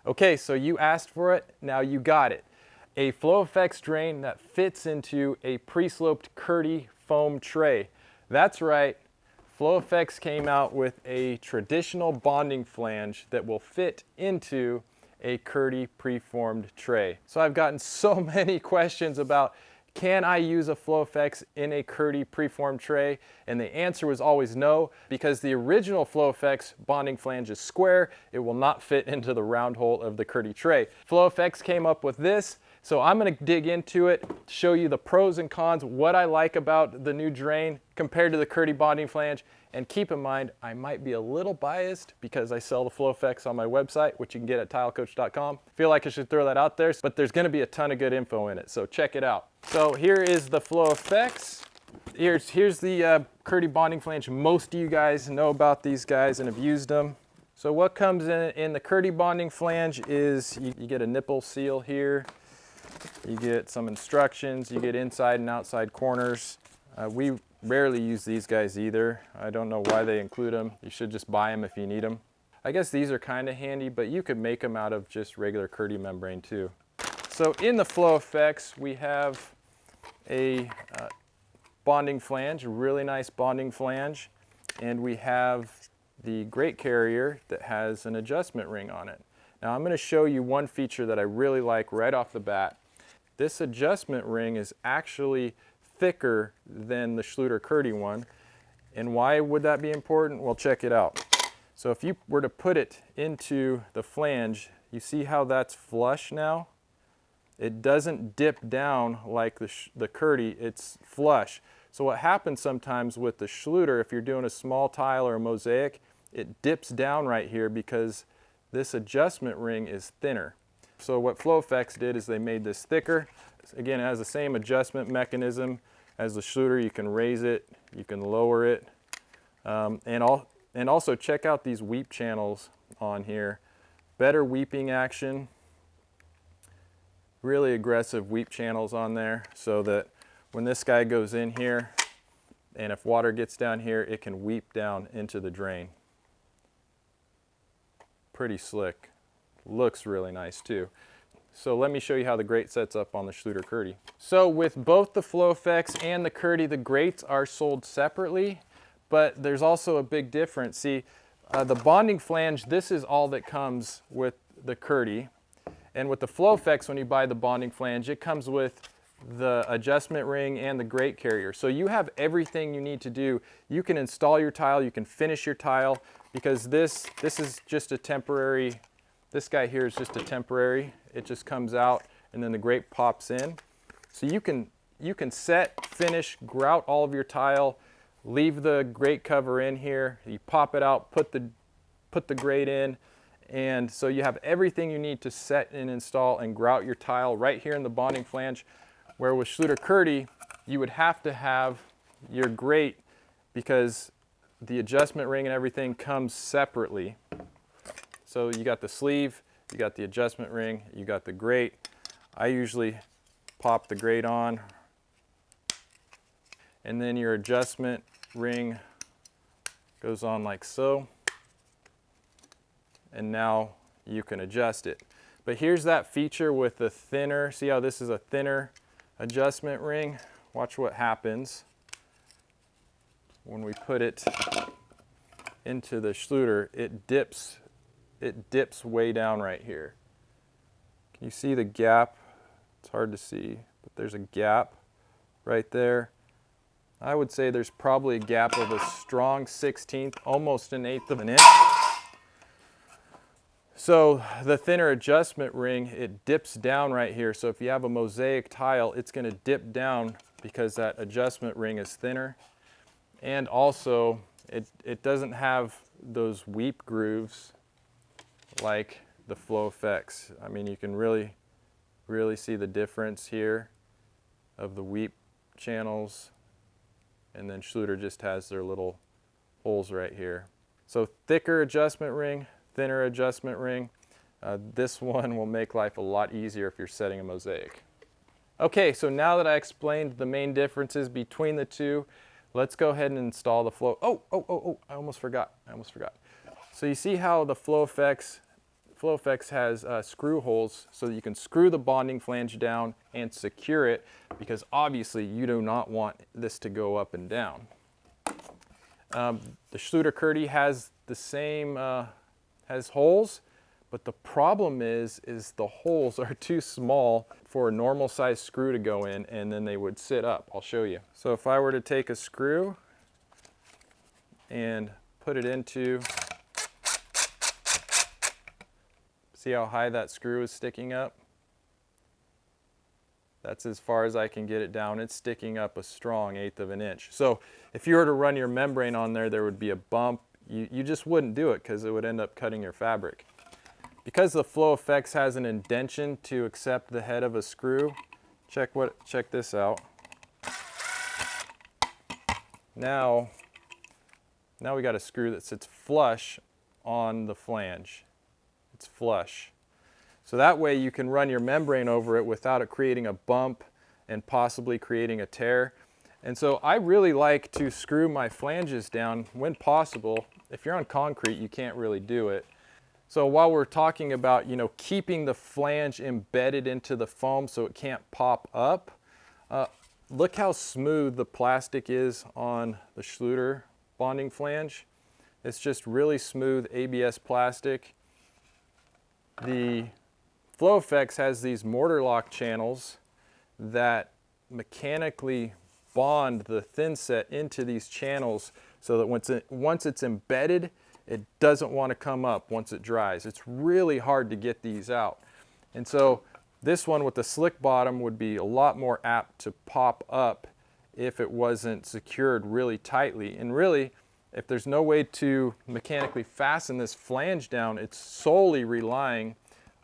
Okay, so you asked for it, now you got it. A FloFX drain that fits into a pre-sloped Kerdi foam tray. That's right, FloFX came out with a traditional bonding flange that will fit into a Kerdi preformed tray. So I've gotten so many questions about, can I use a FloFX in a Kerdi preformed tray? And the answer was always no, because the original FloFX bonding flange is square. It will not fit into the round hole of the Kerdi tray. FloFX came up with this, so I'm gonna dig into it, show you the pros and cons, what I like about the new drain compared to the Kerdi bonding flange. And keep in mind, I might be a little biased because I sell the FloFX on my website, which you can get at tilecoach.com. Feel like I should throw that out there, but there's gonna be a ton of good info in it, so check it out. So here is the FloFX. Here's the Kerdi bonding flange. Most of you guys know about these guys and have used them. So what comes in the Kerdi bonding flange is you get a nipple seal here, you get some instructions, you get inside and outside corners. We rarely use these guys either. I don't know why they include them. You should just buy them if you need them. I guess these are kind of handy, but you could make them out of just regular Kerdi membrane too. So in the FloFX, we have a bonding flange, a really nice bonding flange, and we have the grate carrier that has an adjustment ring on it. Now I'm going to show you one feature that I really like right off the bat. This adjustment ring is actually thicker than the Schluter Kerdi one. And why would that be important? Well, check it out. So if you were to put it into the flange, you see how that's flush now? It doesn't dip down like the Kerdi, it's flush. So what happens sometimes with the Schluter, if you're doing a small tile or a mosaic, it dips down right here because this adjustment ring is thinner. So what FloFX did is they made this thicker. Again, it has the same adjustment mechanism as the Schluter. You can raise it, you can lower it, and also check out these weep channels on here. Better weeping action, really aggressive weep channels on there, so that when this guy goes in here, and if water gets down here, it can weep down into the drain. Pretty slick. Looks really nice too. So let me show you how the grate sets up on the Schluter Kerdi. So with both the FloFX and the Kerdi, the grates are sold separately, but there's also a big difference. See, the bonding flange, this is all that comes with the Kerdi. And with the FloFX, when you buy the bonding flange, it comes with the adjustment ring and the grate carrier. So you have everything you need to do. You can install your tile, you can finish your tile, because this is just a temporary, this guy here is just a temporary. It just comes out and then the grate pops in. So you can set, finish, grout all of your tile, leave the grate cover in here, you pop it out, put the grate in, and so you have everything you need to set and install and grout your tile right here in the bonding flange. Where with Schluter Kerdi, you would have to have your grate because the adjustment ring and everything comes separately. So you got the sleeve, you got the adjustment ring, you got the grate. I usually pop the grate on, and then your adjustment ring goes on like so, and now you can adjust it. But here's that feature with the thinner, see how this is a thinner adjustment ring? Watch what happens when we put it into the Schluter. It dips way down right here. Can you see the gap? It's hard to see, but there's a gap right there. I would say there's probably a gap of a strong 1/16, almost 1/8 of an inch. So the thinner adjustment ring, it dips down right here. So if you have a mosaic tile, it's going to dip down because that adjustment ring is thinner. And also, it doesn't have those weep grooves like the FloFX. I mean, you can really see the difference here of the weep channels. And then Schluter just has their little holes right here. So thicker adjustment ring, thinner adjustment ring. This one will make life a lot easier if you're setting a mosaic. Okay, so now that I explained the main differences between the two, let's go ahead and install the Flow. I almost forgot. So you see how the FloFX FloFX has screw holes so that you can screw the bonding flange down and secure it, because obviously you do not want this to go up and down. The Schluter Kerdi has the same, has holes, but the problem is the holes are too small for a normal size screw to go in, and then they would sit up. I'll show you. So if I were to take a screw and put it into, see how high that screw is sticking up? That's as far as I can get it down. It's sticking up a strong 1/8 of an inch. So if you were to run your membrane on there, there would be a bump. You just wouldn't do it because it would end up cutting your fabric. Because the FloFX has an indention to accept the head of a screw, check this out. Now we got a screw that sits flush on the flange. It's flush. So that way you can run your membrane over it without it creating a bump and possibly creating a tear. And so I really like to screw my flanges down when possible. If you're on concrete, you can't really do it. So while we're talking about, keeping the flange embedded into the foam so it can't pop up, look how smooth the plastic is on the Schluter bonding flange. It's just really smooth ABS plastic. The FloFX has these mortar lock channels that mechanically bond the thin set into these channels so that once it's embedded, it doesn't want to come up once it dries. It's really hard to get these out. And so this one with the slick bottom would be a lot more apt to pop up if it wasn't secured really tightly. And really, if there's no way to mechanically fasten this flange down, it's solely relying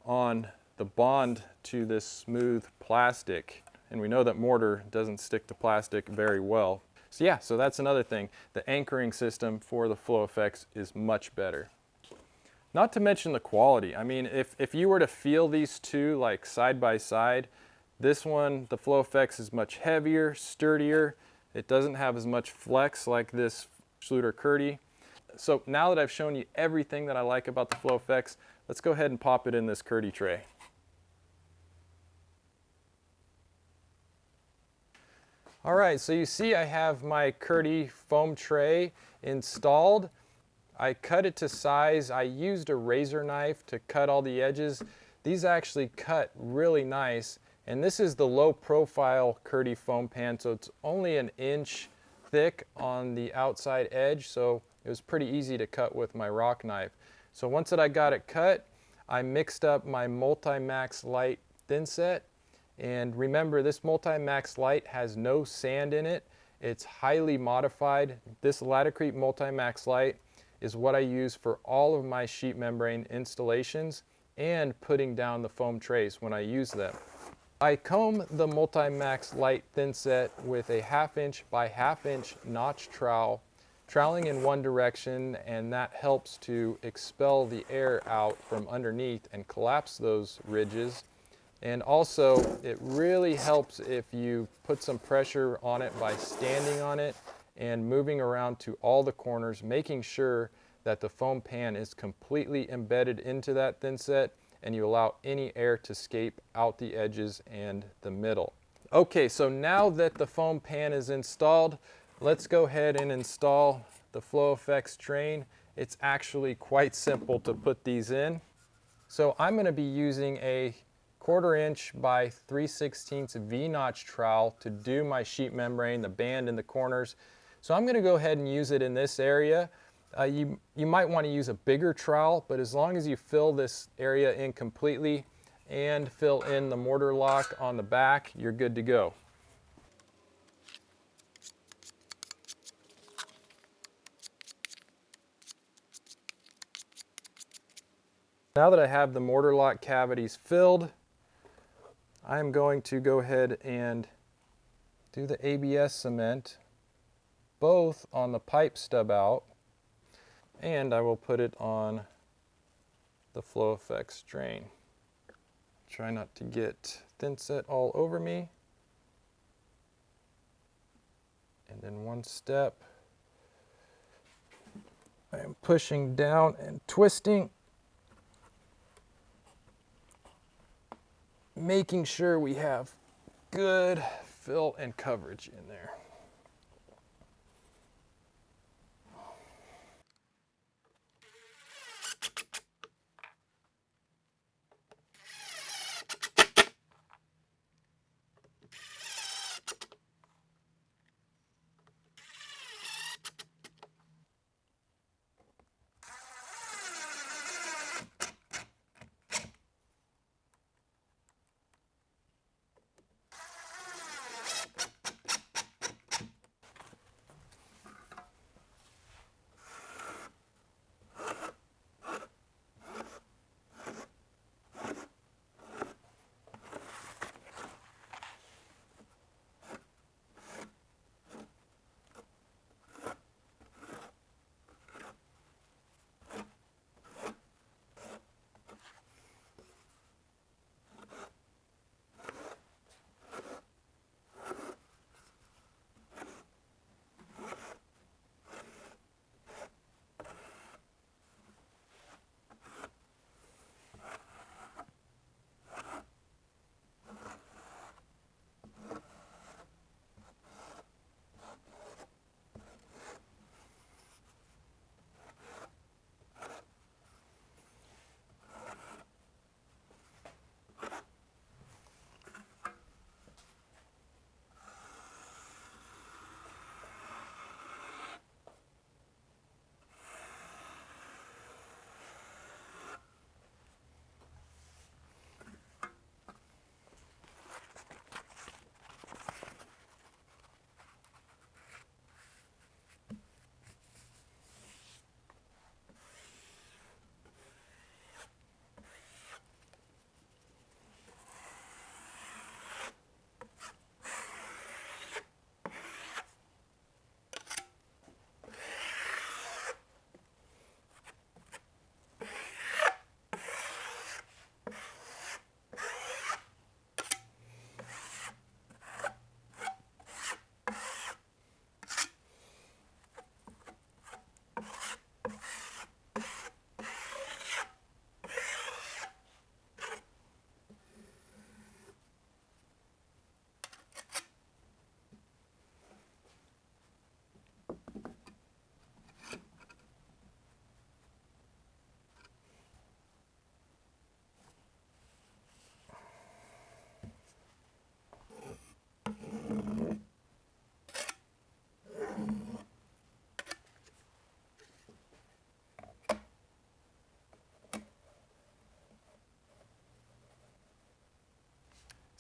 on the bond to this smooth plastic. And we know that mortar doesn't stick to plastic very well. So yeah, so that's another thing. The anchoring system for the FloFX is much better. Not to mention the quality. I mean, if you were to feel these two like side by side, this one, the FloFX, is much heavier, sturdier. It doesn't have as much flex like this Schluter Kerdi. So now that I've shown you everything that I like about the FloFX, let's go ahead and pop it in this Kerdi tray. All right, so you see I have my Kerdi foam tray installed. I cut it to size. I used a razor knife to cut all the edges. These actually cut really nice. And this is the low profile Kerdi foam pan, so it's only 1 inch thick on the outside edge, so it was pretty easy to cut with my rock knife. So once that I got it cut, I mixed up my Multi-Max Light thin set. And remember, this Multi-Max Light has no sand in it. It's highly modified. This Latacrete Multi-Max Light is what I use for all of my sheet membrane installations and putting down the foam trays when I use them. I comb the Multi-Max Light thin set with a 1/2 inch by 1/2 inch notch trowel, troweling in one direction, and that helps to expel the air out from underneath and collapse those ridges. And also, it really helps if you put some pressure on it by standing on it and moving around to all the corners, making sure that the foam pan is completely embedded into that thin set and you allow any air to escape out the edges and the middle. Okay, so now that the foam pan is installed, let's go ahead and install the FloFX drain. It's actually quite simple to put these in. So I'm going to be using a 1/4 inch by 3/16 V-notch trowel to do my sheet membrane, the band in the corners. So I'm going to go ahead and use it in this area. You might want to use a bigger trowel, but as long as you fill this area in completely and fill in the mortar lock on the back, you're good to go. Now that I have the mortar lock cavities filled, I'm going to go ahead and do the ABS cement both on the pipe stub out, and I will put it on the FloFX drain. Try not to get thin set all over me. And then one step, I am pushing down and twisting. making sure we have good fill and coverage in there.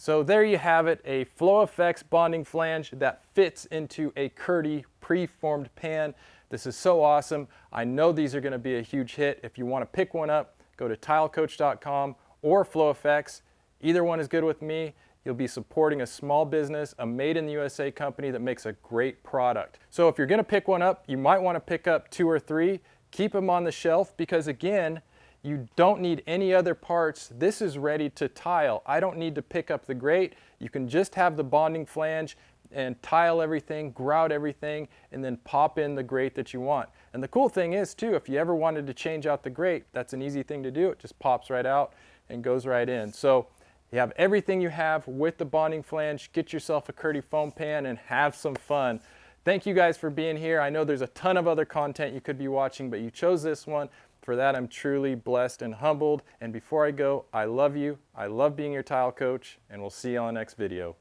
So there you have it, a FloFX bonding flange that fits into a Kerdi preformed pan. This is so awesome. I know these are going to be a huge hit. If you want to pick one up, go to tilecoach.com or FloFX. Either one is good with me. You'll be supporting a small business, a made in the USA company that makes a great product. So if you're going to pick one up, you might want to pick up 2 or 3. Keep them on the shelf because, again, you don't need any other parts. This is ready to tile. I don't need to pick up the grate. You can just have the bonding flange and tile everything, grout everything, and then pop in the grate that you want. And the cool thing is too, if you ever wanted to change out the grate, that's an easy thing to do. It just pops right out and goes right in. So you have everything you have with the bonding flange. Get yourself a Kerdi foam pan and have some fun. Thank you guys for being here. I know there's a ton of other content you could be watching, but you chose this one. For that, I'm truly blessed and humbled. And before I go, I love you. I love being your tile coach, and we'll see you on the next video.